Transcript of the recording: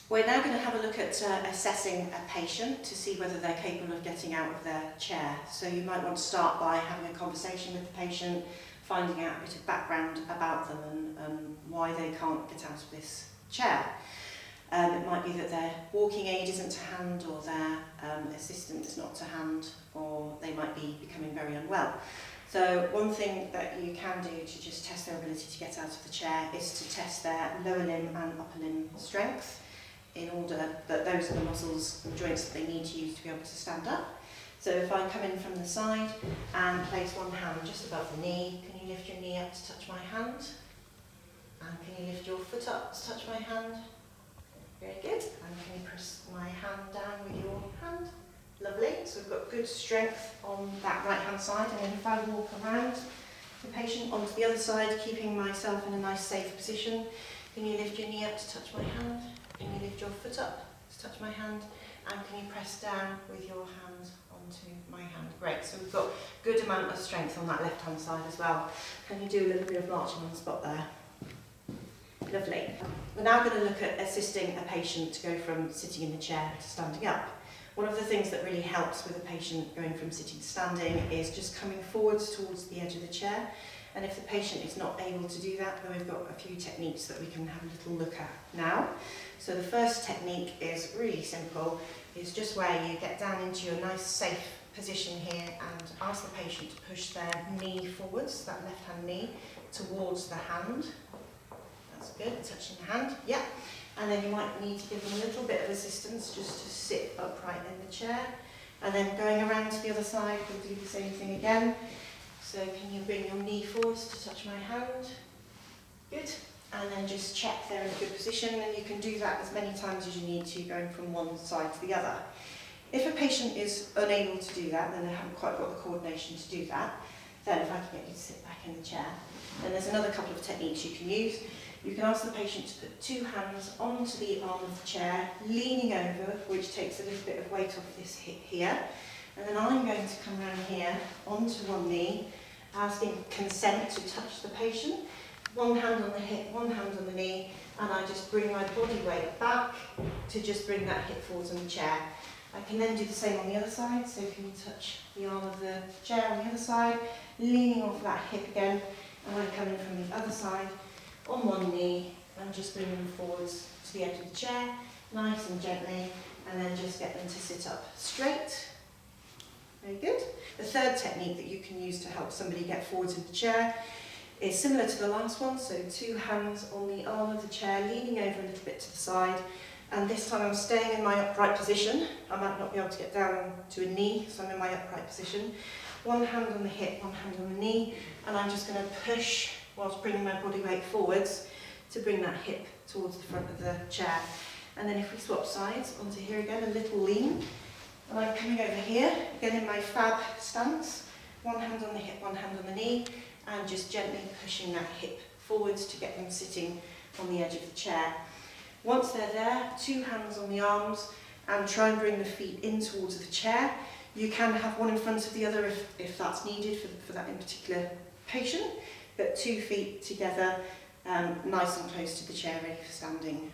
We're now going to have a look at assessing a patient to see whether they're capable of getting out of their chair. So you might want to start by having a conversation with the patient, finding out a bit of background about them and why they can't get out of this chair. It might be that their walking aid isn't to hand, or their assistant is not to hand, or they might be becoming very unwell. So one thing that you can do to just test their ability to get out of the chair is to test their lower limb and upper limb strength, in order that those are the muscles and joints that they need to use to be able to stand up. So if I come in from the side and place one hand just above the knee, can you lift your knee up to touch my hand? And can you lift your foot up to touch my hand? Very good. And can you press my hand down with your hand? Lovely. So we've got good strength on that right hand side. And then if I walk around the patient onto the other side, keeping myself in a nice safe position, can you lift your knee up to touch my hand? Can you lift your foot up to touch my hand? And can you press down with your hand onto my hand? Great, so we've got good amount of strength on that left hand side as well. Can you do a little bit of marching on the spot there? Lovely. We're now going to look at assisting a patient to go from sitting in the chair to standing up. One of the things that really helps with a patient going from sitting to standing is just coming forwards towards the edge of the chair. And if the patient is not able to do that, then we've got a few techniques that we can have a little look at now. So the first technique is really simple. It's just where you get down into your nice safe position here and ask the patient to push their knee forwards, that left hand knee, towards the hand. That's good, touching the hand, yeah. And then you might need to give them a little bit of assistance just to sit upright in the chair. And then going around to the other side, we'll do the same thing again. So can you bring your knee forwards to touch my hand? Good. And then just check they're in a good position, and you can do that as many times as you need to, going from one side to the other. If a patient is unable to do that, then they haven't quite got the coordination to do that, then if I can get you to sit back in the chair, then there's another couple of techniques you can use. You can ask the patient to put two hands onto the arm of the chair, leaning over, which takes a little bit of weight off this hip here. And then I'm going to come around here onto one knee, asking consent to touch the patient. One hand on the hip, one hand on the knee, and I just bring my body weight back to just bring that hip forwards on the chair. I can then do the same on the other side, so can you touch the arm of the chair on the other side, leaning off that hip again, and I come in from the other side on one knee and just bring them forwards to the edge of the chair, nice and gently, and then just get them to sit up straight. Very good. The third technique that you can use to help somebody get forwards in the chair is similar to the last one, so two hands on the arm of the chair, leaning over a little bit to the side, and this time I'm staying in my upright position. I might not be able to get down to a knee, so I'm in my upright position. One hand on the hip, one hand on the knee, and I'm just going to push whilst bringing my body weight forwards to bring that hip towards the front of the chair. And then if we swap sides, onto here again, a little lean. And I'm coming over here, again in my fab stance, one hand on the hip, one hand on the knee, and just gently pushing that hip forwards to get them sitting on the edge of the chair. Once they're there, two hands on the arms, and try and bring the feet in towards the chair. You can have one in front of the other if that's needed for that in particular patient, but 2 feet together, nice and close to the chair, ready for standing.